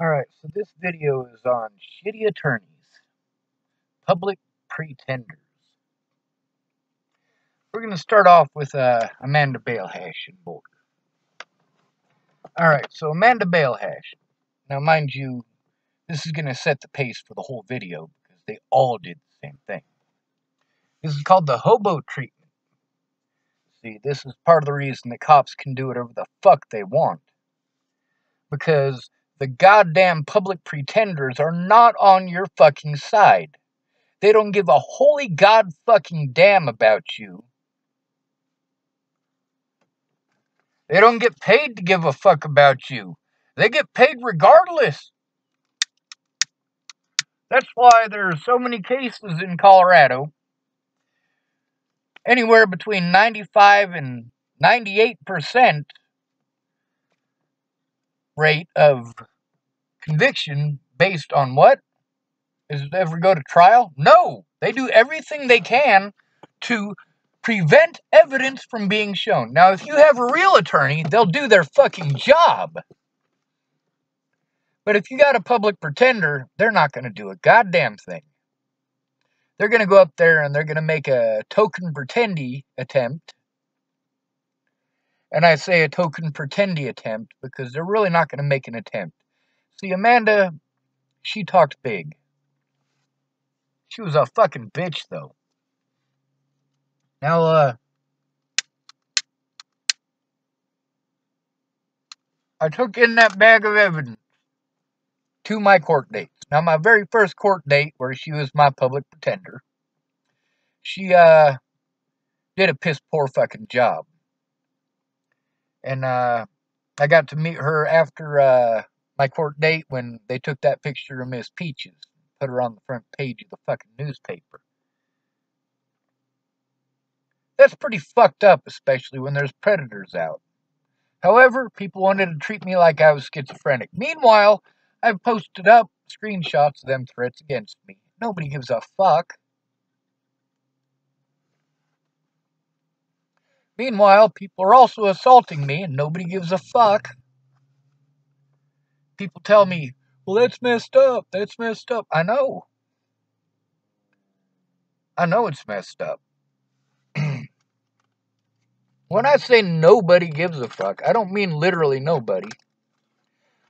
Alright, so this video is on shitty attorneys, public pretenders. We're going to start off with Amanda Balehash in Boulder. Alright, so Amanda Balehash. Now, mind you, this is going to set the pace for the whole video because they all did the same thing. This is called the hobo treatment. See, this is part of the reason that cops can do whatever the fuck they want. Because the goddamn public pretenders are not on your fucking side. They don't give a holy god fucking damn about you. They don't get paid to give a fuck about you. They get paid regardless. That's why there are so many cases in Colorado. Anywhere between 95 and 98% rate of conviction based on what? Does it ever go to trial? No. They do everything they can to prevent evidence from being shown. Now, if you have a real attorney, they'll do their fucking job. But if you got a public pretender, they're not going to do a goddamn thing. They're going to go up there and they're going to make a token pretendy attempt. And I say a token pretendy attempt because they're really not going to make an attempt. See, Amanda, she talked big. She was a fucking bitch, though. Now, I took in that bag of evidence to my court dates. Now, my very first court date, where she was my public pretender, she did a piss poor fucking job. And I got to meet her after my court date when they took that picture of Miss Peaches, put her on the front page of the fucking newspaper. That's pretty fucked up, especially when there's predators out. However, people wanted to treat me like I was schizophrenic. Meanwhile, I've posted up screenshots of them threats against me. Nobody gives a fuck. Meanwhile, people are also assaulting me, and nobody gives a fuck. People tell me, well, that's messed up. That's messed up. I know. I know it's messed up. When I say nobody gives a fuck, I don't mean literally nobody.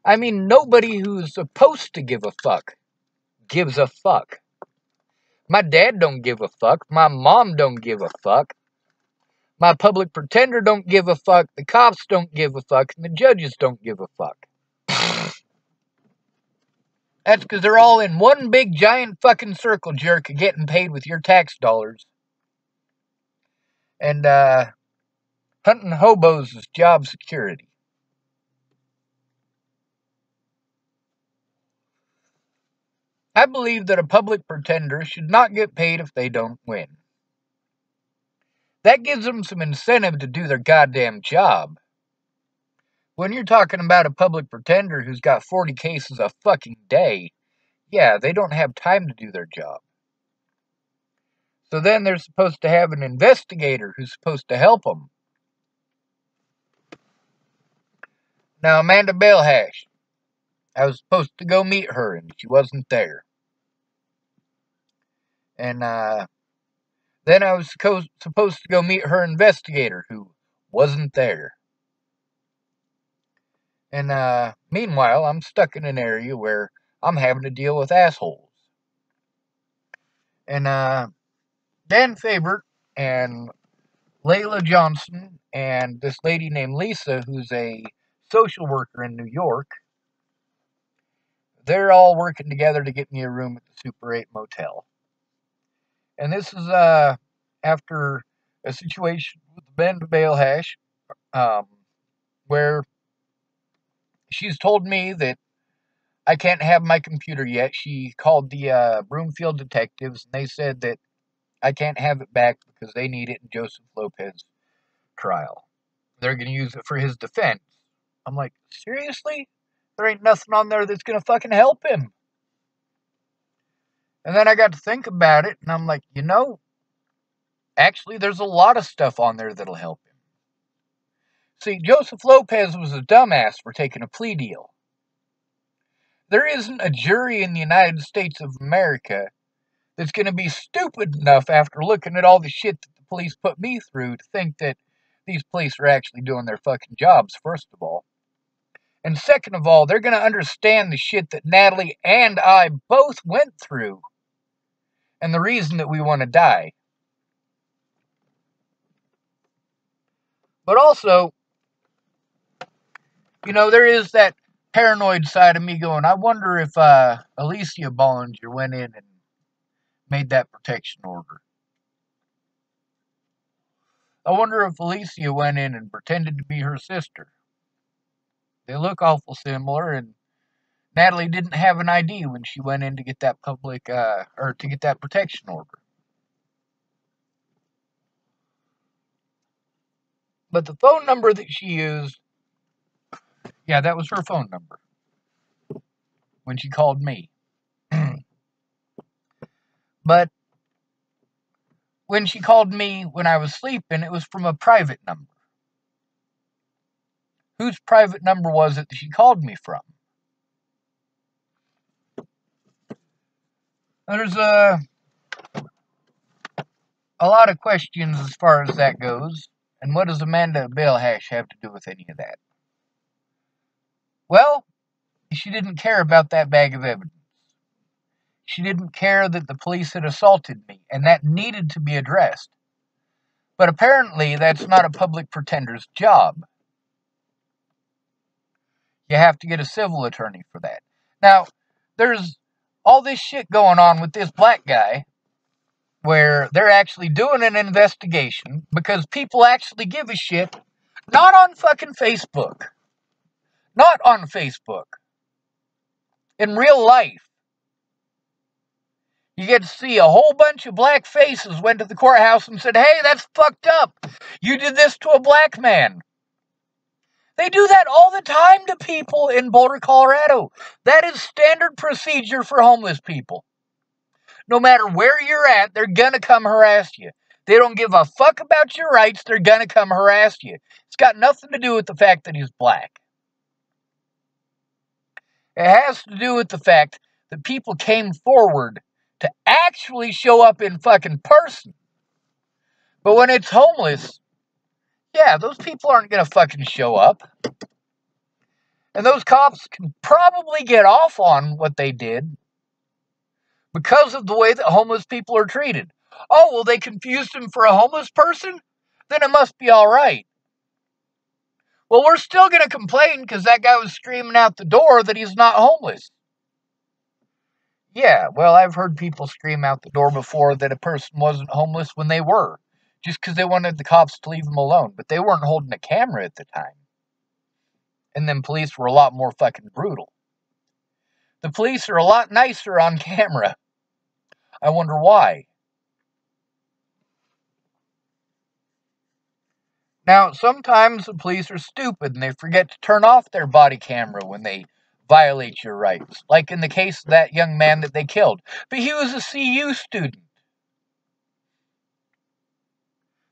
I mean nobody who's supposed to give a fuck gives a fuck. My dad don't give a fuck. My mom don't give a fuck. My public pretender don't give a fuck. The cops don't give a fuck. And the judges don't give a fuck. That's because they're all in one big giant fucking circle jerk getting paid with your tax dollars. And hunting hobos is job security. I believe that a public pretender should not get paid if they don't win. That gives them some incentive to do their goddamn job. When you're talking about a public pretender who's got 40 cases a fucking day, yeah, they don't have time to do their job. So then they're supposed to have an investigator who's supposed to help them. Now, Amanda Balehash, I was supposed to go meet her, and she wasn't there. And then I was supposed to go meet her investigator, who wasn't there. And meanwhile, I'm stuck in an area where I'm having to deal with assholes. And Dan Fabert and Layla Johnson and this lady named Lisa, who's a social worker in New York, they're all working together to get me a room at the Super 8 Motel. And this is after a situation with Amanda Balehash, where she's told me that I can't have my computer yet. She called the Broomfield detectives, and they said that I can't have it back because they need it in Joseph Lopez's trial. They're going to use it for his defense. I'm like, seriously? There ain't nothing on there that's going to fucking help him. And then I got to think about it, and I'm like, you know, actually, there's a lot of stuff on there that'll help him. See, Joseph Lopez was a dumbass for taking a plea deal. there isn't a jury in the United States of America that's going to be stupid enough after looking at all the shit that the police put me through to think that these police are actually doing their fucking jobs, first of all. And second of all, they're going to understand the shit that Natalie and I both went through and the reason that we want to die. But also, you know, there is that paranoid side of me going, I wonder if Alicia Bollinger went in and made that protection order. I wonder if Alicia went in and pretended to be her sister. They look awful similar, and Natalie didn't have an ID when she went in to get that or to get that protection order. But the phone number that she used, yeah, that was her phone number when she called me. But when she called me when I was sleeping, it was from a private number. Whose private number was it that she called me from? There's a lot of questions as far as that goes. And what does Amanda Balehash have to do with any of that? Well, she didn't care about that bag of evidence. She didn't care that the police had assaulted me, and that needed to be addressed. But apparently, that's not a public pretender's job. You have to get a civil attorney for that. Now, there's all this shit going on with this black guy where they're actually doing an investigation because people actually give a shit. Not on fucking Facebook. Not on Facebook. In real life. You get to see a whole bunch of black faces went to the courthouse and said, hey, that's fucked up. You did this to a black man. They do that all the time to people in Boulder, Colorado. That is standard procedure for homeless people. No matter where you're at, they're going to come harass you. They don't give a fuck about your rights. They're going to come harass you. It's got nothing to do with the fact that he's black. It has to do with the fact that people came forward to actually show up in fucking person. But when it's homeless, yeah, those people aren't going to fucking show up. And those cops can probably get off on what they did because of the way that homeless people are treated. Oh, well, they confused him for a homeless person? Then it must be all right. Well, we're still going to complain because that guy was screaming out the door that he's not homeless. Yeah, well, I've heard people scream out the door before that a person wasn't homeless when they were, just because they wanted the cops to leave them alone. But they weren't holding a camera at the time. And then police were a lot more fucking brutal. The police are a lot nicer on camera. I wonder why. Now, sometimes the police are stupid and they forget to turn off their body camera when they violate your rights. Like in the case of that young man that they killed. But he was a CU student.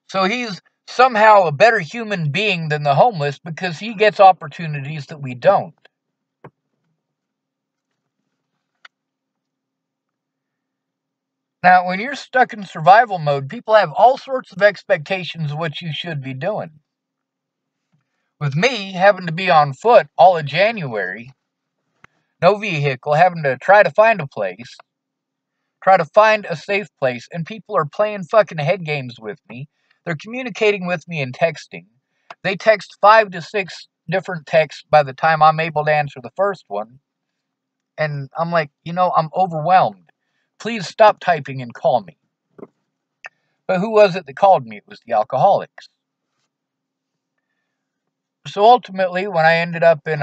So he's somehow a better human being than the homeless because he gets opportunities that we don't. Now, when you're stuck in survival mode, people have all sorts of expectations of what you should be doing. With me having to be on foot all of January, no vehicle, having to try to find a place, try to find a safe place, and people are playing fucking head games with me. They're communicating with me in texting. They text 5 to 6 different texts by the time I'm able to answer the first one. And I'm like, I'm overwhelmed. Please stop typing and call me. But who was it that called me? It was the alcoholics. So ultimately, when I ended up in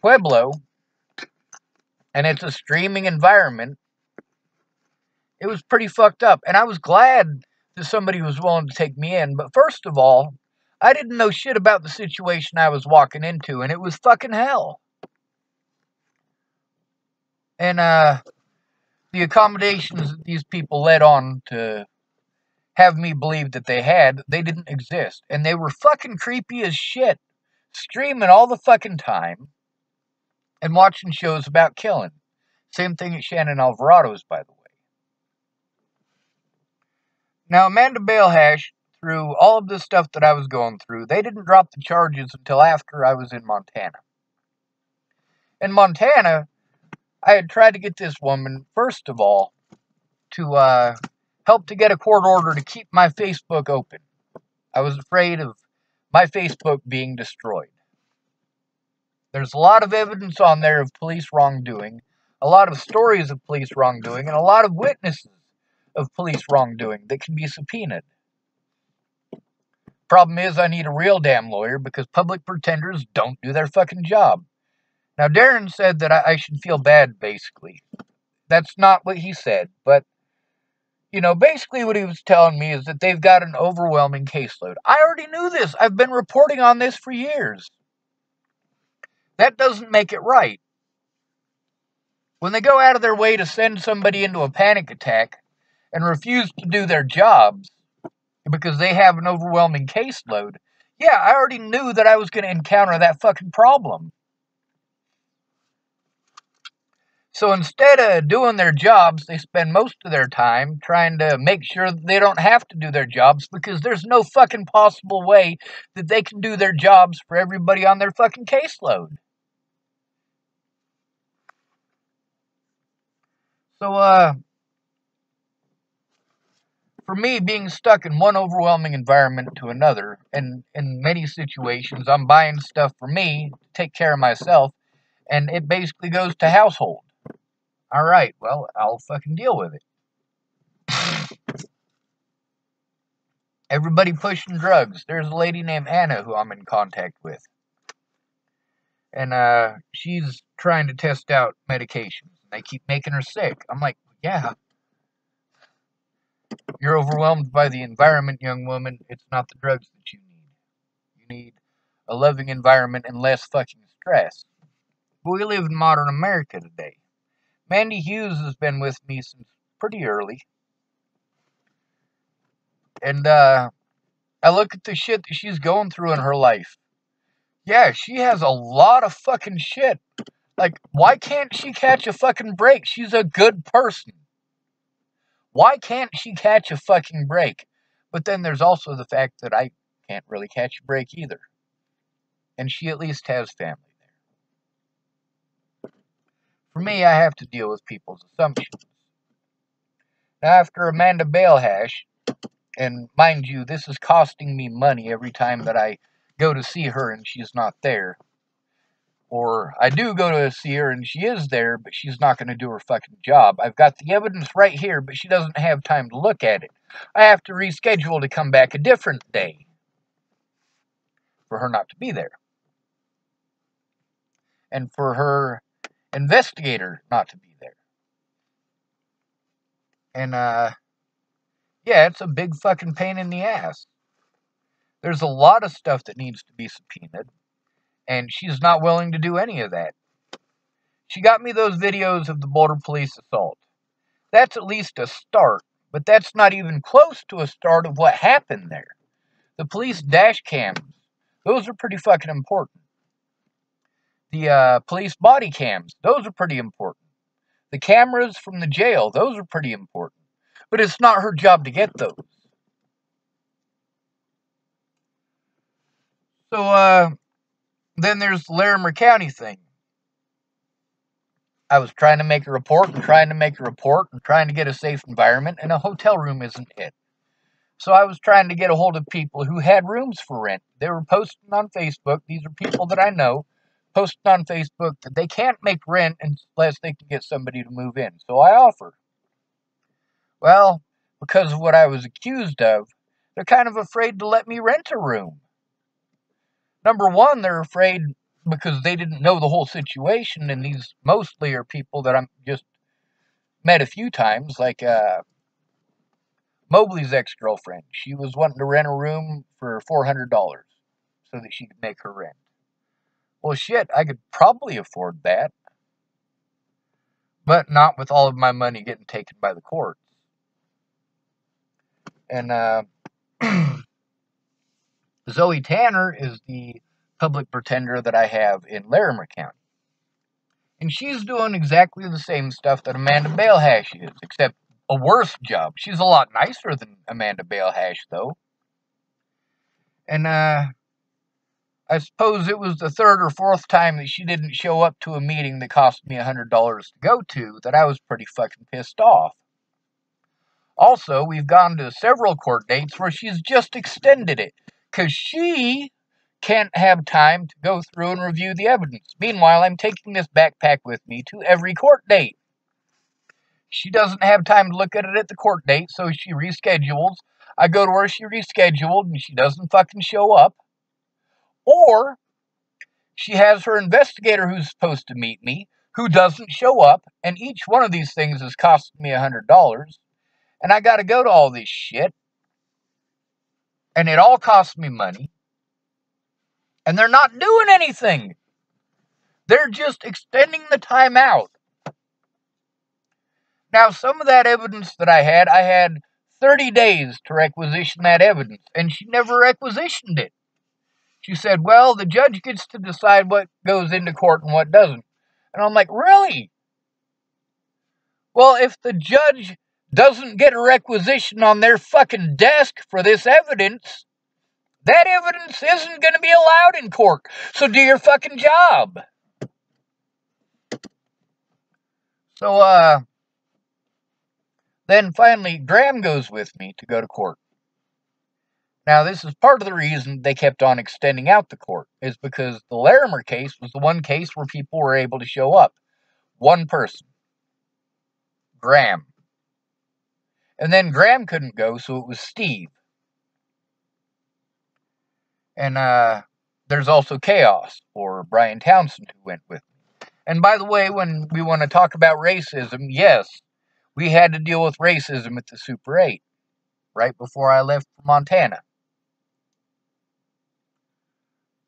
Pueblo, and it's a streaming environment, it was pretty fucked up. And I was glad that somebody was willing to take me in. But first of all, I didn't know shit about the situation I was walking into, and it was fucking hell. And the accommodations that these people led on to have me believe that they didn't exist. And they were fucking creepy as shit. Streaming all the fucking time. and watching shows about killing. Same thing at Shannon Alvarado's, by the way. Now, Amanda Balehash, through all of this stuff that I was going through, they didn't drop the charges until after I was in Montana. In Montana, I had tried to get this woman, first of all, to help to get a court order to keep my Facebook open. I was afraid of my Facebook being destroyed. There's a lot of evidence on there of police wrongdoing, a lot of stories of police wrongdoing, and a lot of witnesses of police wrongdoing that can be subpoenaed. Problem is, I need a real damn lawyer because public pretenders don't do their fucking job. Now, Darren said that I should feel bad, basically. That's not what he said, but, you know, basically what he was telling me is that they've got an overwhelming caseload. I already knew this. I've been reporting on this for years. That doesn't make it right. When they go out of their way to send somebody into a panic attack and refuse to do their jobs because they have an overwhelming caseload, yeah, I already knew that I was going to encounter that fucking problem. So instead of doing their jobs, they spend most of their time trying to make sure that they don't have to do their jobs because there's no fucking possible way that they can do their jobs for everybody on their fucking caseload. So, for me, being stuck in one overwhelming environment to another, and in many situations, I'm buying stuff for me to take care of myself, and it basically goes to household. Alright, well, I'll fucking deal with it. Everybody pushing drugs. There's a lady named Anna who I'm in contact with. And she's trying to test out medications. They keep making her sick. I'm like, yeah. You're overwhelmed by the environment, young woman. It's not the drugs that you need. You need a loving environment and less fucking stress. But we live in modern America today. Mandy Hughes has been with me since pretty early. And I look at the shit that she's going through in her life. Yeah, she has a lot of fucking shit. Like, why can't she catch a fucking break? She's a good person. Why can't she catch a fucking break? But then there's also the fact that I can't really catch a break either. And she at least has family there. For me, I have to deal with people's assumptions. Now, after Amanda Balehash, and mind you, this is costing me money every time that I go to see her and she's not there. Or I do go to see her and she is there, but she's not going to do her fucking job. I've got the evidence right here, but she doesn't have time to look at it. I have to reschedule to come back a different day for her not to be there. And for her investigator not to be there. And, yeah, it's a big fucking pain in the ass. There's a lot of stuff that needs to be subpoenaed, and she's not willing to do any of that. She got me those videos of the Boulder police assault. That's at least a start, but that's not even close to a start of what happened there. The police dash cams, those are pretty fucking important. The police body cams, those are pretty important. The cameras from the jail, those are pretty important. But it's not her job to get those. So, then there's the Larimer County thing. I was trying to make a report and trying to make a report and trying to get a safe environment, and a hotel room isn't it. So I was trying to get a hold of people who had rooms for rent. They were posting on Facebook. These are people that I know, posting on Facebook that they can't make rent unless they can get somebody to move in. So I offered. Well, because of what I was accused of, they're kind of afraid to let me rent a room. Number one, they're afraid because they didn't know the whole situation, and these mostly are people that I'm just met a few times, like Mobley's ex-girlfriend. She was wanting to rent a room for $400 so that she could make her rent. Well, shit, I could probably afford that, but not with all of my money getting taken by the courts. And Zoe Tanner is the public pretender that I have in Larimer County. And she's doing exactly the same stuff that Amanda Balehash is, except a worse job. She's a lot nicer than Amanda Balehash, though. And, I suppose it was the third or fourth time that she didn't show up to a meeting that cost me $100 to go to that I was pretty fucking pissed off. Also, we've gone to several court dates where she's just extended it, because she can't have time to go through and review the evidence. Meanwhile, I'm taking this backpack with me to every court date. She doesn't have time to look at it at the court date, so she reschedules. I go to where she rescheduled, and she doesn't fucking show up. Or she has her investigator who's supposed to meet me, who doesn't show up, and each one of these things is costing me $100, and I gotta go to all this shit, and it all costs me money, and they're not doing anything. They're just extending the time out. Now, some of that evidence that I had 30 days to requisition that evidence, and she never requisitioned it. She said, well, the judge gets to decide what goes into court and what doesn't. And I'm like, really? Well, if the judge doesn't get a requisition on their fucking desk for this evidence, that evidence isn't going to be allowed in court. So do your fucking job. So, then finally, Graham goes with me to go to court. Now, this is part of the reason they kept on extending out the court, is because the Larimer case was the one case where people were able to show up. One person. Graham. And then Graham couldn't go, so it was Steve. And, there's also Chaos, or Bryan Townsend, who went with me. And by the way, when we want to talk about racism, yes, we had to deal with racism at the Super 8, right before I left for Montana.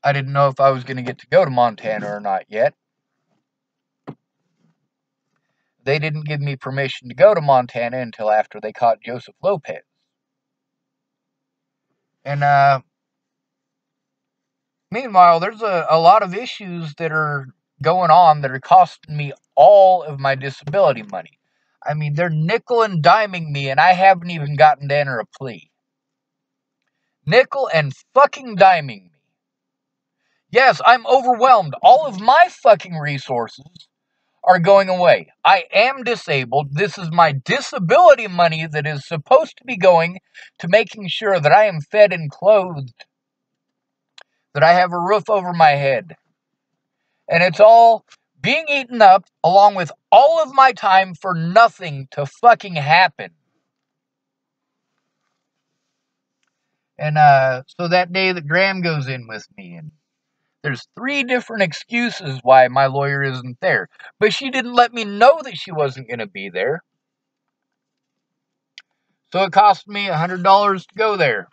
I didn't know if I was going to get to go to Montana or not yet. They didn't give me permission to go to Montana until after they caught Joseph Lopez. And, meanwhile, there's a lot of issues that are going on that are costing me all of my disability money. I mean, they're nickel and diming me, and I haven't even gotten to enter a plea. Nickel and fucking diming me. Yes, I'm overwhelmed. All of my fucking resources are going away. I am disabled. This is my disability money that is supposed to be going to making sure that I am fed and clothed, that I have a roof over my head. And it's all being eaten up along with all of my time for nothing to fucking happen. And so that day that Graham goes in with me, and there's 3 different excuses why my lawyer isn't there. But she didn't let me know that she wasn't going to be there. So it cost me $100 to go there.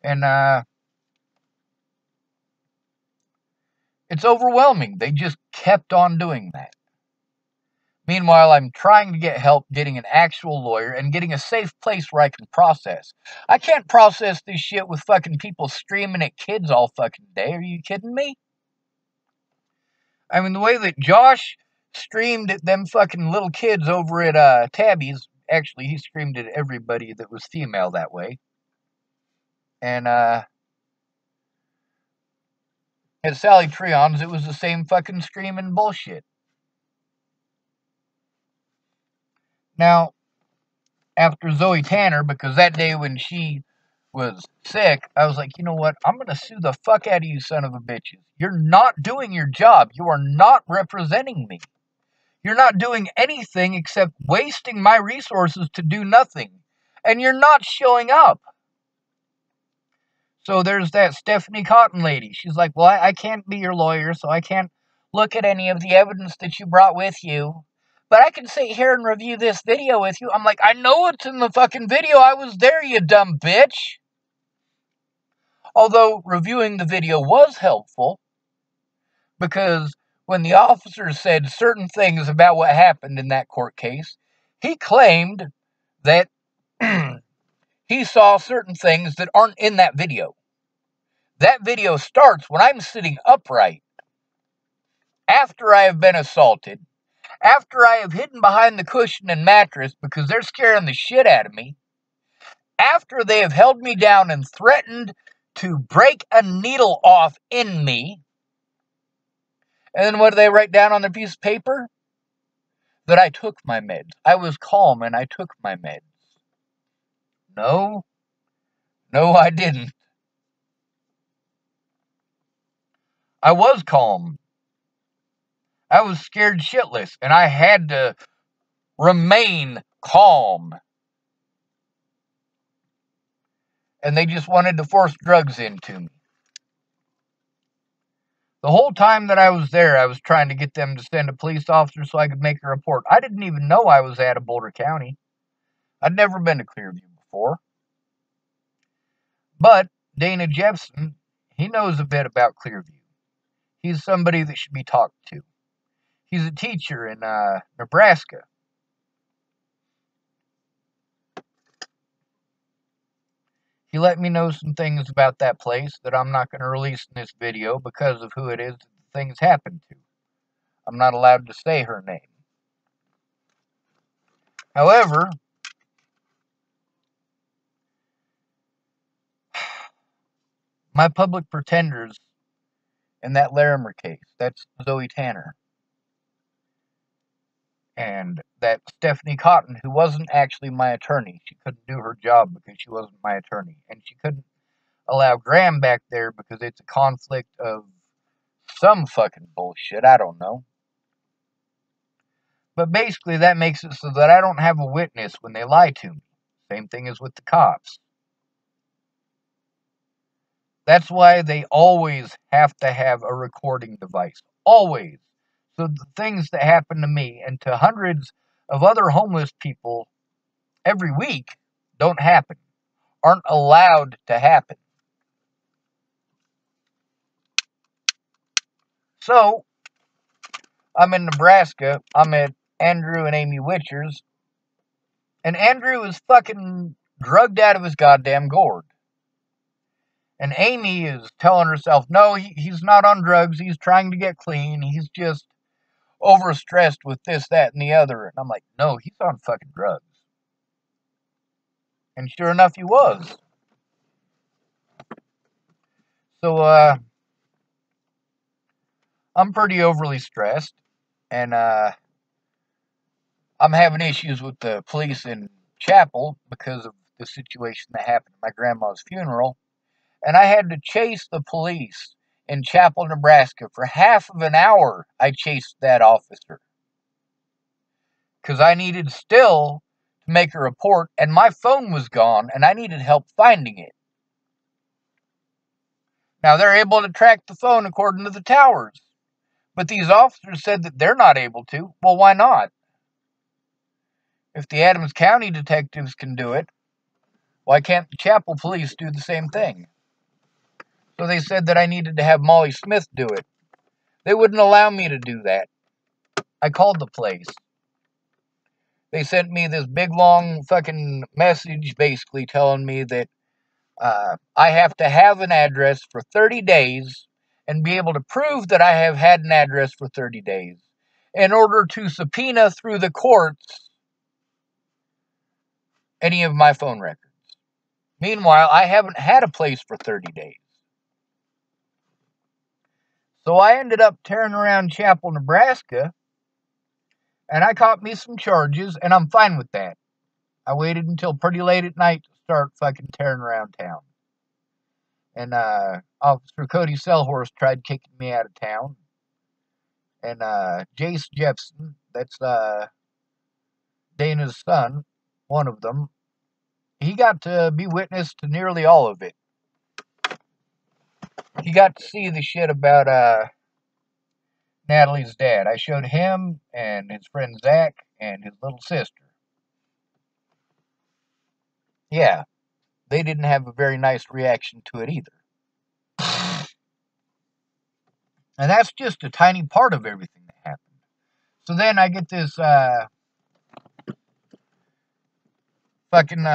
And it's overwhelming. They just kept on doing that. Meanwhile, I'm trying to get help getting an actual lawyer and getting a safe place where I can process. I can't process this shit with fucking people screaming at kids all fucking day. Are you kidding me? I mean, the way that Josh screamed at them fucking little kids over at Tabby's, actually, he screamed at everybody that was female that way. And, at Sally Treon's, it was the same fucking screaming bullshit. Now, after Zoe Tanner, because that day when she was sick, I was like, you know what? I'm going to sue the fuck out of you son of a bitches. You're not doing your job. You are not representing me. You're not doing anything except wasting my resources to do nothing. And you're not showing up. So there's that Stephanie Cotton lady. She's like, well, I can't be your lawyer, so I can't look at any of the evidence that you brought with you. But I can sit here and review this video with you. I'm like, I know it's in the fucking video. I was there, you dumb bitch. Although reviewing the video was helpful, because when the officer said certain things about what happened in that court case, he claimed that he saw certain things that aren't in that video. That video starts when I'm sitting upright. after I have been assaulted, after I have hidden behind the cushion and mattress because they're scaring the shit out of me, after they have held me down and threatened to break a needle off in me, and then what do they write down on their piece of paper? That I took my meds. I was calm and I took my meds. No, I didn't. I was calm. I was scared shitless, and I had to remain calm. And they just wanted to force drugs into me. The whole time that I was there, I was trying to get them to send a police officer so I could make a report. I didn't even know I was out of Boulder County. I'd never been to Clearview before. But Dana Jepson, he knows a bit about Clearview. He's somebody that should be talked to. He's a teacher in Nebraska. He let me know some things about that place that I'm not going to release in this video because of who it is that the things happened to. I'm not allowed to say her name. However, my public pretenders in that Larimer case, that's Zoe Tanner. And that Stephanie Cotton, who wasn't actually my attorney. She couldn't do her job because she wasn't my attorney. And she couldn't allow Graham back there because it's a conflict of some fucking bullshit. I don't know. But basically that makes it so that I don't have a witness when they lie to me. Same thing as with the cops. That's why they always have to have a recording device. Always. So the things that happen to me and to hundreds of other homeless people every week don't happen. Aren't allowed to happen. So, I'm in Nebraska. I'm at Andrew and Amy Witcher's. And Andrew is fucking drugged out of his goddamn gourd. And Amy is telling herself, no, he's not on drugs. He's trying to get clean. He's just overstressed with this, that, and the other. And I'm like, no, he's on fucking drugs. And sure enough, he was. So, I'm pretty overly stressed. And, I'm having issues with the police in Chapel because of the situation that happened at my grandma's funeral. And I had to chase the police in Chapel, Nebraska for half of an hour. I chased that officer. Because I needed still to make a report, and my phone was gone, and I needed help finding it. Now, they're able to track the phone according to the towers. But these officers said that they're not able to. Well, why not? If the Adams County detectives can do it, why can't the Chapel police do the same thing? So they said that I needed to have Molly Smith do it. They wouldn't allow me to do that. I called the place. They sent me this big, long fucking message basically telling me that I have to have an address for 30 days and be able to prove that I have had an address for 30 days in order to subpoena through the courts any of my phone records. Meanwhile, I haven't had a place for 30 days. So I ended up tearing around Chapel, Nebraska, and I caught me some charges, and I'm fine with that. I waited until pretty late at night to start fucking tearing around town. And Officer Cody Selhorse tried kicking me out of town. And Jace Jepson, that's Dana's son, one of them, he got to be witness to nearly all of it. He got to see the shit about Natalie's dad. I showed him and his friend Zach and his little sister. Yeah, they didn't have a very nice reaction to it either. And that's just a tiny part of everything that happened. So then I get this fucking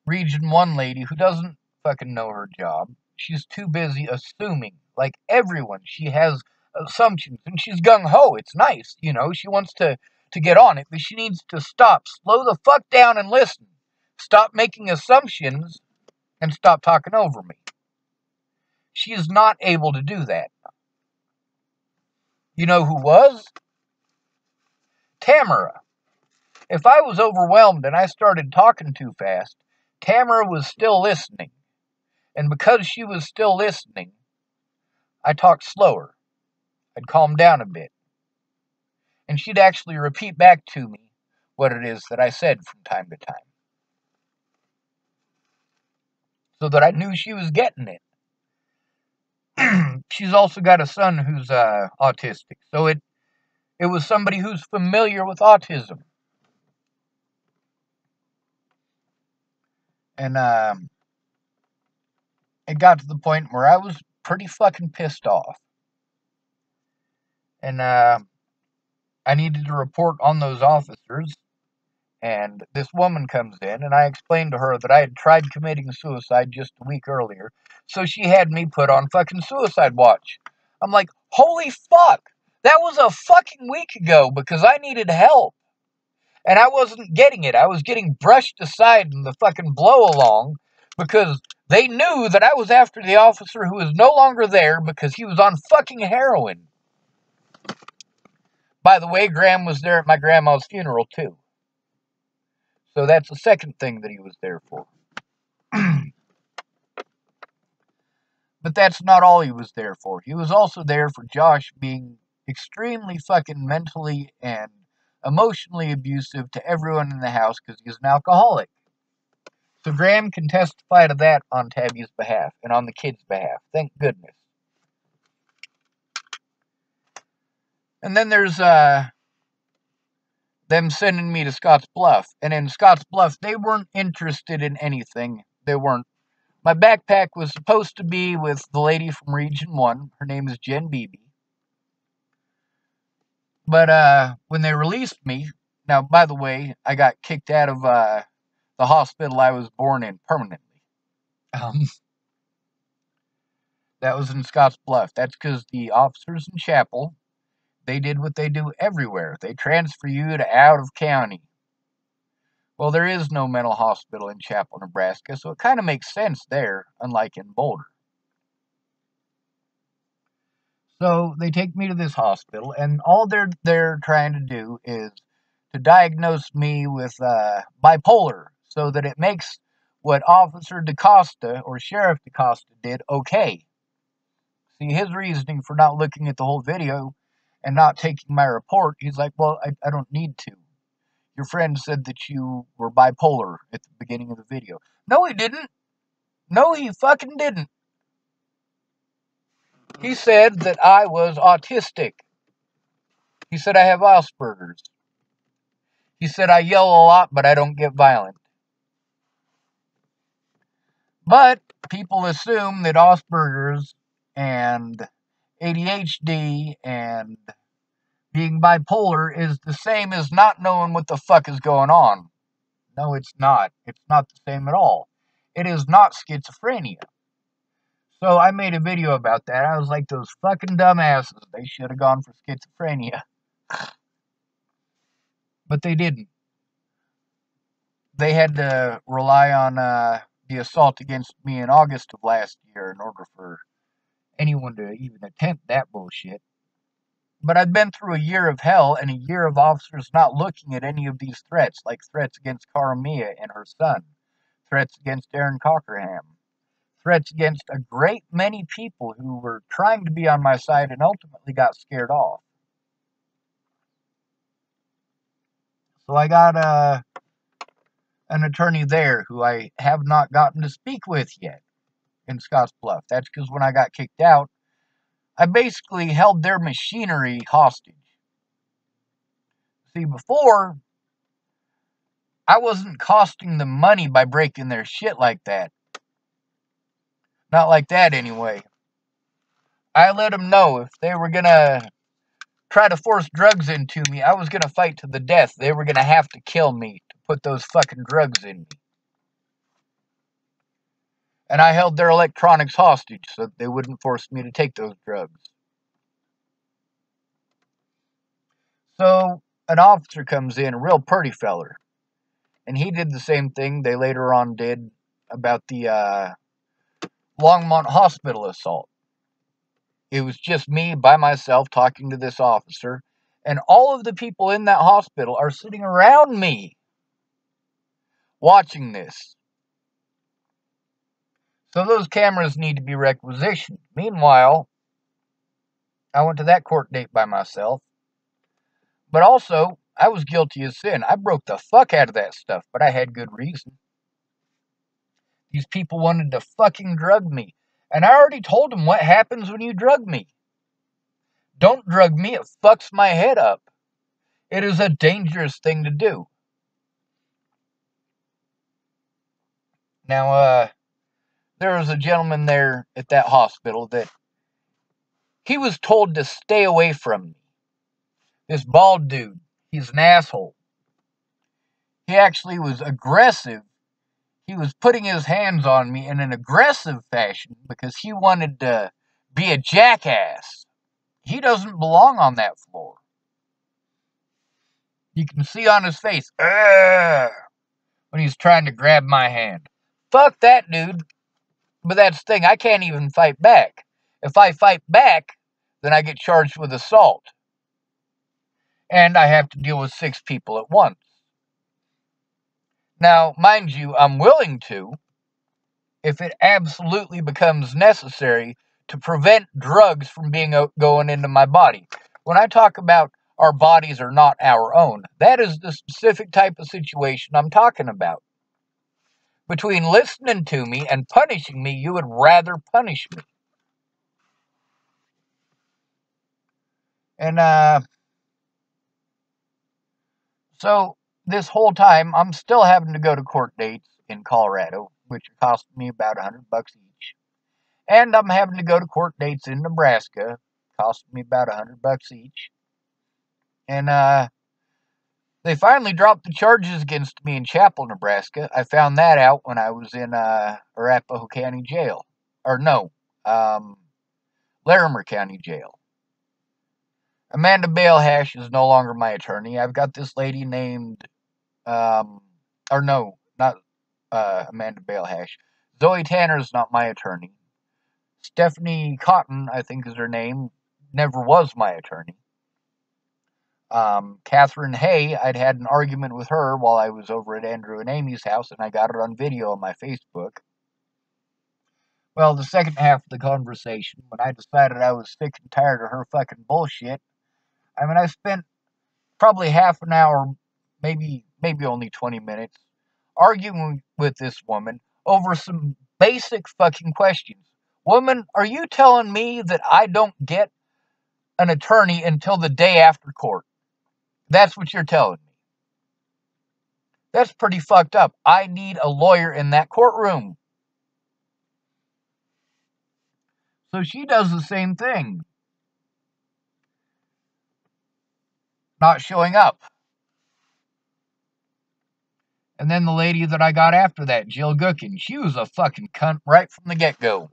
Region 1 lady who doesn't fucking know her job. She's too busy assuming, like everyone. She has assumptions, and she's gung-ho. It's nice, you know. She wants to get on it, but she needs to stop. Slow the fuck down and listen. Stop making assumptions and stop talking over me. She is not able to do that. You know who was? Tamara. If I was overwhelmed and I started talking too fast, Tamara was still listening. And because she was still listening, I talked slower. I'd calm down a bit. And she'd actually repeat back to me what it is that I said from time to time. So that I knew she was getting it. She's also got a son who's autistic. So it was somebody who's familiar with autism. And it got to the point where I was pretty fucking pissed off. And I needed to report on those officers. And this woman comes in, and I explained to her that I had tried committing suicide just a week earlier. So she had me put on fucking suicide watch. I'm like, holy fuck! That was a fucking week ago because I needed help. And I wasn't getting it. I was getting brushed aside in the fucking blow along because they knew that I was after the officer who was no longer there because he was on fucking heroin. By the way, Graham was there at my grandma's funeral too. So that's the second thing that he was there for. But that's not all he was there for. He was also there for Josh being extremely fucking mentally and emotionally abusive to everyone in the house because he's an alcoholic. So Graham can testify to that on Tabby's behalf and on the kids' behalf. Thank goodness. And then there's them sending me to Scotts Bluff. And in Scotts Bluff, they weren't interested in anything. They weren't. My backpack was supposed to be with the lady from Region 1. Her name is Jen Beebe. But when they released me, now, by the way, I got kicked out of the hospital I was born in permanently. That was in Scotts Bluff. That's because the officers in Chapel, they did what they do everywhere. They transfer you to out of county. Well, there is no mental hospital in Chapel, Nebraska, so it kind of makes sense there, unlike in Boulder. So they take me to this hospital, and all they're trying to do is to diagnose me with bipolar, so that it makes what Officer DaCosta or Sheriff DaCosta did okay. See, his reasoning for not looking at the whole video and not taking my report, he's like, well, I don't need to. Your friend said that you were bipolar at the beginning of the video. No, he didn't. No, he fucking didn't. He said that I was autistic. He said I have Asperger's. He said I yell a lot, but I don't get violent. But people assume that Asperger's and ADHD and being bipolar is the same as not knowing what the fuck is going on. No, it's not. It's not the same at all. It is not schizophrenia. So I made a video about that. I was like, those fucking dumbasses, they should have gone for schizophrenia. But they didn't. They had to rely on the assault against me in August of last year in order for anyone to even attempt that bullshit. But I've been through a year of hell and a year of officers not looking at any of these threats, like threats against Karamia and her son, threats against Aaron Cockerham, threats against a great many people who were trying to be on my side and ultimately got scared off. So I got an attorney there who I have not gotten to speak with yet in Scotts Bluff. That's because when I got kicked out, I basically held their machinery hostage. See, before, I wasn't costing them money by breaking their shit like that. Not like that, anyway. I let them know if they were gonna try to force drugs into me, I was gonna fight to the death. They were gonna have to kill me to put those fucking drugs in me. And I held their electronics hostage so that they wouldn't force me to take those drugs. So an officer comes in, a real pretty feller, and he did the same thing they later on did about the Longmont Hospital assault. It was just me by myself talking to this officer, and all of the people in that hospital are sitting around me watching this. So those cameras need to be requisitioned. Meanwhile, I went to that court date by myself. But also, I was guilty of sin. I broke the fuck out of that stuff, but I had good reason. These people wanted to fucking drug me. And I already told them what happens when you drug me. Don't drug me, it fucks my head up. It is a dangerous thing to do. Now, there was a gentleman there at that hospital that he was told to stay away from me. This bald dude, he's an asshole. He actually was aggressive. He was putting his hands on me in an aggressive fashion because he wanted to be a jackass. He doesn't belong on that floor. You can see on his face, when he's trying to grab my hand. Fuck that dude. But that's the thing, I can't even fight back. If I fight back, then I get charged with assault. And I have to deal with 6 people at once. Now, mind you, I'm willing to, if it absolutely becomes necessary to prevent drugs from going into my body. When I talk about our bodies are not our own, that is the specific type of situation I'm talking about. Between listening to me and punishing me, you would rather punish me. And so this whole time, I'm still having to go to court dates in Colorado, which are costing me about $100 each. And I'm having to go to court dates in Nebraska, costing me about $100 each. And they finally dropped the charges against me in Chapel, Nebraska. I found that out when I was in Arapahoe County Jail. Or no, Larimer County Jail. Amanda Balehash is no longer my attorney. I've got this lady named, or no, not Amanda Balehash. Zoe Tanner is not my attorney. Stephanie Cotton, I think is her name, never was my attorney. Catherine Hay, I'd had an argument with her while I was over at Andrew and Amy's house, and I got it on video on my Facebook. Well, the second half of the conversation, when I decided I was sick and tired of her fucking bullshit, I mean, I spent probably half an hour, maybe only 20 minutes, arguing with this woman over some basic fucking questions. Woman, are you telling me that I don't get an attorney until the day after court? That's what you're telling me. That's pretty fucked up. I need a lawyer in that courtroom. So she does the same thing. Not showing up. And then the lady that I got after that, Jill Gookin, she was a fucking cunt right from the get-go.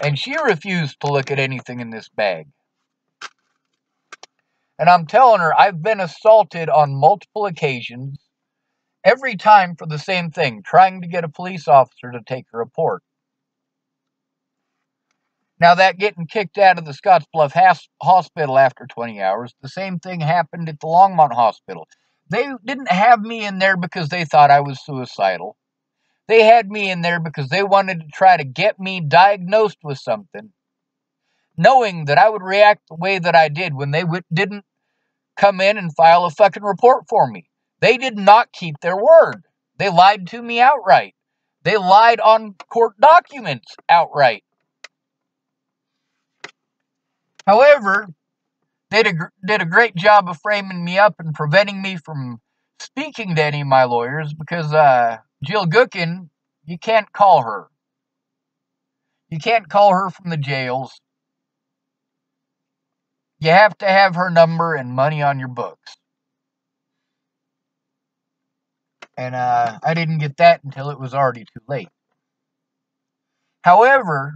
And she refused to look at anything in this bag. And I'm telling her, I've been assaulted on multiple occasions, every time for the same thing, trying to get a police officer to take a report. Now, that getting kicked out of the Scottsbluff Hospital after 20 hours, the same thing happened at the Longmont Hospital. They didn't have me in there because they thought I was suicidal. They had me in there because they wanted to try to get me diagnosed with something, knowing that I would react the way that I did when they didn't come in and file a fucking report for me. They did not keep their word. They lied to me outright. They lied on court documents outright. However, they did a great job of framing me up and preventing me from speaking to any of my lawyers because Jill Gookin, you can't call her. You can't call her from the jails. You have to have her number and money on your books. And I didn't get that until it was already too late. However,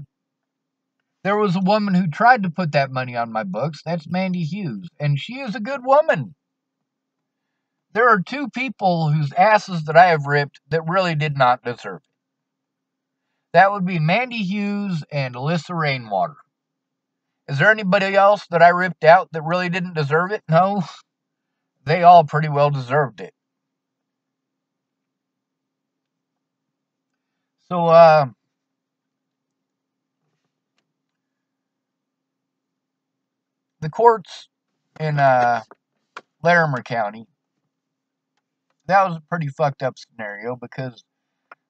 There was a woman who tried to put that money on my books. That's Mandy Hughes. And she is a good woman. There are two people whose asses that I have ripped that really did not deserve it. That would be Mandy Hughes and Alyssa Rainwater. Is there anybody else that I ripped out that really didn't deserve it? No. They all pretty well deserved it. So, the courts in Larimer County, that was a pretty fucked up scenario because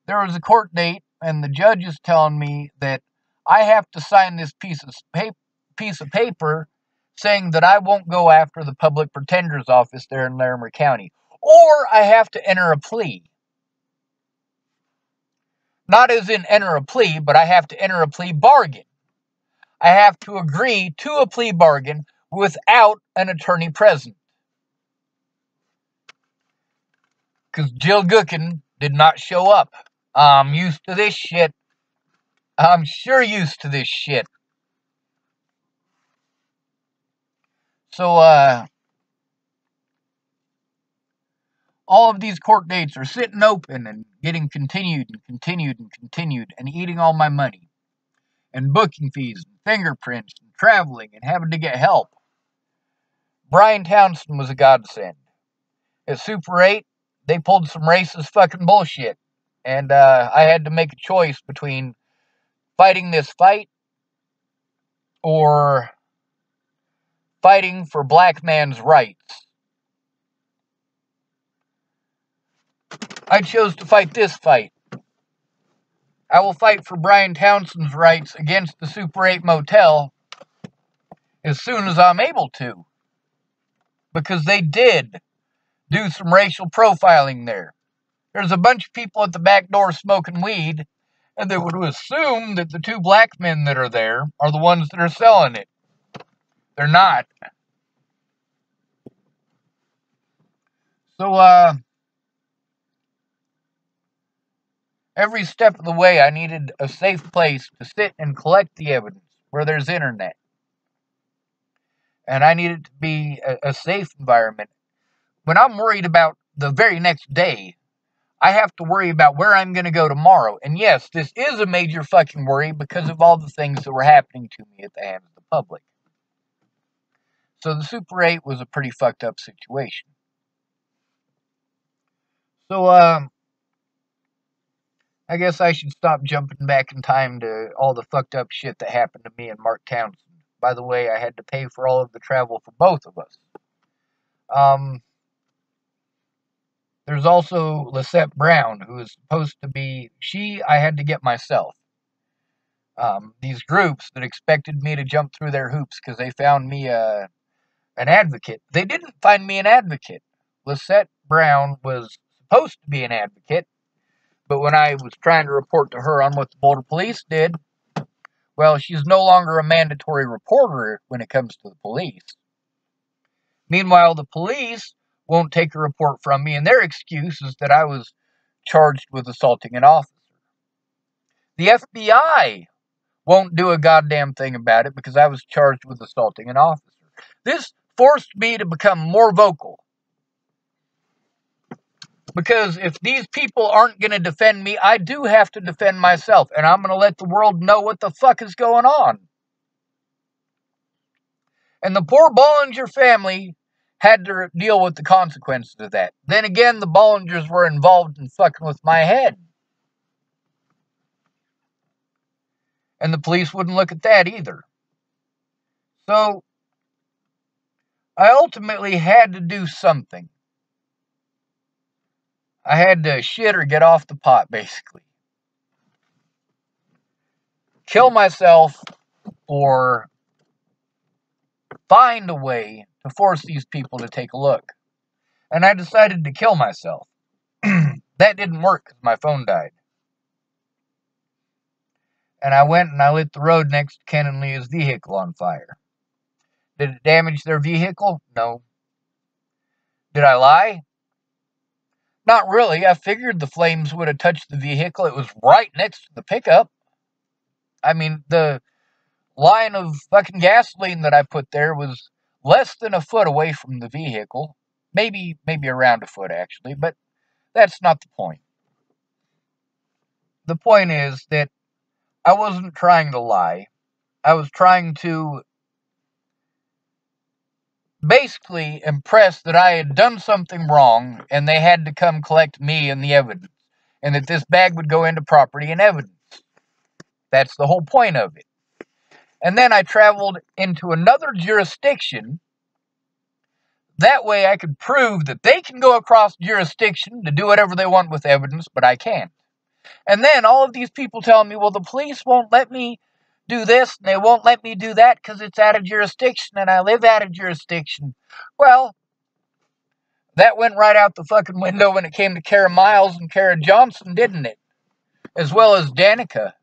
there was a court date and the judge is telling me that I have to sign this piece of paper saying that I won't go after the public pretender's office there in Larimer County, or I have to enter a plea. Not as in enter a plea, but I have to enter a plea bargain. I have to agree to a plea bargain without an attorney present. Because Jill Gookin did not show up. I'm used to this shit. I'm sure used to this shit. So, all of these court dates are sitting open and getting continued and continued and continued and eating all my money. And booking fees and fingerprints and traveling and having to get help. Bryan Townsend was a godsend. At Super 8, they pulled some racist fucking bullshit. And I had to make a choice between fighting this fight or fighting for black man's rights. I chose to fight this fight. I will fight for Bryan Townsend's rights against the Super 8 motel as soon as I'm able to. Because they did do some racial profiling there. There's a bunch of people at the back door smoking weed, and they would assume that the two black men that are there are the ones that are selling it. They're not. So, every step of the way, I needed a safe place to sit and collect the evidence where there's internet. And I needed to be a safe environment. When I'm worried about the very next day, I have to worry about where I'm going to go tomorrow. And yes, this is a major fucking worry because of all the things that were happening to me at the hands of the public. So the Super 8 was a pretty fucked up situation. So, I guess I should stop jumping back in time to all the fucked up shit that happened to me and Mark Townsend. By the way, I had to pay for all of the travel for both of us. There's also Lisette Brown, who is supposed to be... I had to get myself. These groups that expected me to jump through their hoops because they found me an advocate. They didn't find me an advocate. Lisette Brown was supposed to be an advocate, but when I was trying to report to her on what the Boulder Police did, well, she's no longer a mandatory reporter when it comes to the police. Meanwhile, the police won't take a report from me, and their excuse is that I was charged with assaulting an officer. The FBI won't do a goddamn thing about it because I was charged with assaulting an officer. This forced me to become more vocal. Because if these people aren't going to defend me, I do have to defend myself. And I'm going to let the world know what the fuck is going on. And the poor Bollinger family had to deal with the consequences of that. Then again, the Bollingers were involved in fucking with my head. And the police wouldn't look at that either. So, I ultimately had to do something. I had to shit or get off the pot, basically. Kill myself or find a way to force these people to take a look. And I decided to kill myself. That didn't work because my phone died. And I went and I lit the road next to Ken and Leah's vehicle on fire. Did it damage their vehicle? No. Did I lie? Not really. I figured the flames would have touched the vehicle. It was right next to the pickup. I mean, the line of fucking gasoline that I put there was less than a foot away from the vehicle. Maybe around a foot, actually, but that's not the point. The point is that I wasn't trying to lie. I was trying to basically impress that I had done something wrong and they had to come collect me and the evidence, and that this bag would go into property and evidence. That's the whole point of it. And then I traveled into another jurisdiction. That way I could prove that they can go across jurisdiction to do whatever they want with evidence, but I can't. And then all of these people telling me, well, the police won't let me do this and they won't let me do that because it's out of jurisdiction and I live out of jurisdiction. Well, that went right out the fucking window when it came to Kara Miles and Kara Johnson, didn't it? As well as Danica,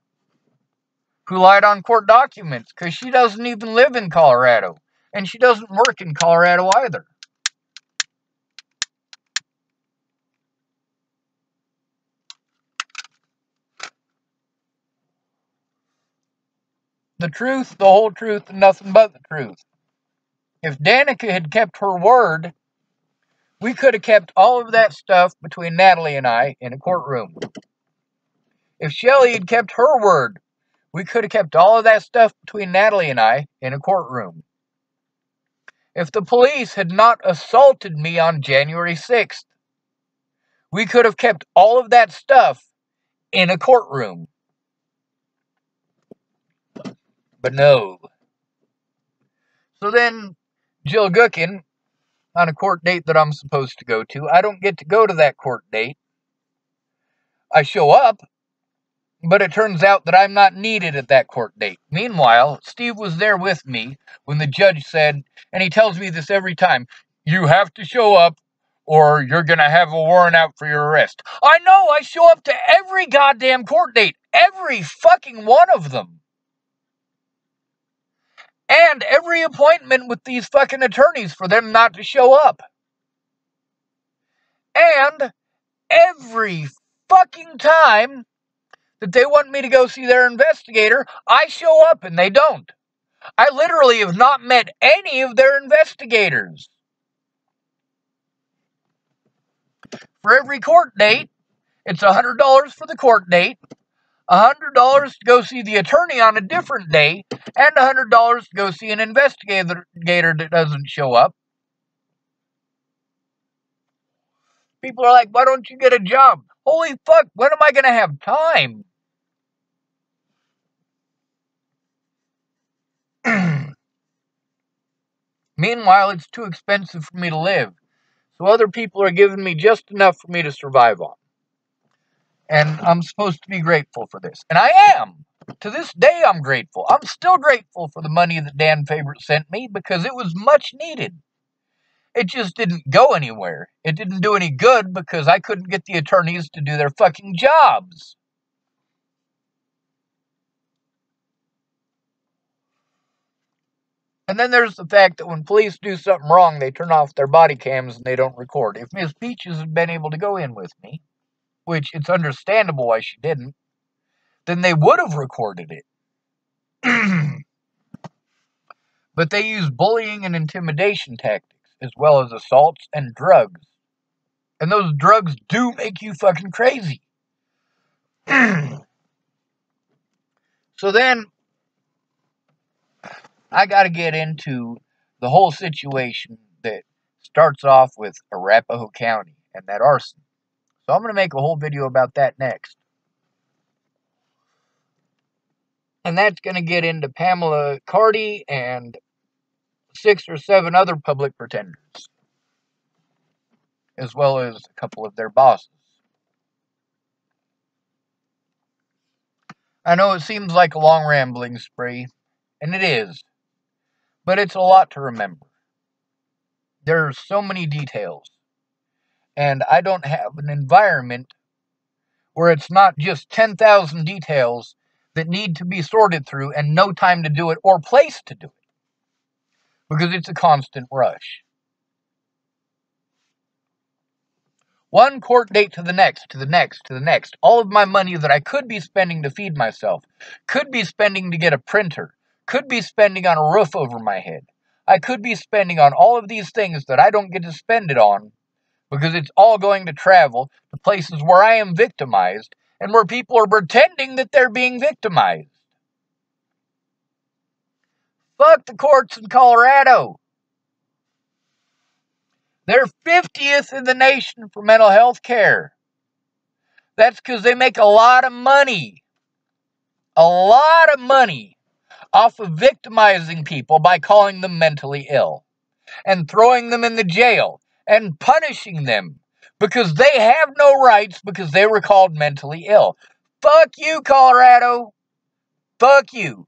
who lied on court documents because she doesn't even live in Colorado. And she doesn't work in Colorado either. The truth, the whole truth, and nothing but the truth. If Danica had kept her word, we could have kept all of that stuff between Natalie and I in a courtroom. If Shelley had kept her word, we could have kept all of that stuff between Natalie and I in a courtroom. If the police had not assaulted me on January 6th, we could have kept all of that stuff in a courtroom. But no. So then, Jill Gookin, on a court date that I'm supposed to go to, I don't get to go to that court date. I show up, but it turns out that I'm not needed at that court date. Meanwhile, Steve was there with me when the judge said, and he tells me this every time, you have to show up or you're going to have a warrant out for your arrest. I know, I show up to every goddamn court date. Every fucking one of them. And every appointment with these fucking attorneys for them not to show up. And every fucking time that they want me to go see their investigator, I show up and they don't. I literally have not met any of their investigators. For every court date, it's $100 for the court date, $100 to go see the attorney on a different day, and $100 to go see an investigator that doesn't show up. People are like, why don't you get a job? Holy fuck, when am I going to have time? Meanwhile, it's too expensive for me to live. So other people are giving me just enough for me to survive on. And I'm supposed to be grateful for this. And I am. To this day, I'm grateful. I'm still grateful for the money that Dan Favorite sent me because it was much needed. It just didn't go anywhere. It didn't do any good because I couldn't get the attorneys to do their fucking jobs. And then there's the fact that when police do something wrong, they turn off their body cams and they don't record. If Miss Peaches had been able to go in with me, which it's understandable why she didn't, then they would have recorded it. But they use bullying and intimidation tactics, as well as assaults and drugs. And those drugs do make you fucking crazy. So then, I gotta get into the whole situation that starts off with Arapahoe County and that arson. So I'm gonna make a whole video about that next. And that's gonna get into Pamela Cardi and 6 or 7 other public pretenders, as well as a couple of their bosses. I know it seems like a long rambling spree, and it is, but it's a lot to remember. There's so many details, and I don't have an environment where it's not just 10,000 details that need to be sorted through and no time to do it or place to do it, because it's a constant rush. One court date to the next, to the next, to the next. All of my money that I could be spending to feed myself, could be spending to get a printer, could be spending on a roof over my head. I could be spending on all of these things that I don't get to spend it on because it's all going to travel to places where I am victimized and where people are pretending that they're being victimized. Fuck the courts in Colorado. They're 50th in the nation for mental health care. That's because they make a lot of money. A lot of money off of victimizing people by calling them mentally ill and throwing them in the jail and punishing them because they have no rights because they were called mentally ill. Fuck you, Colorado. Fuck you.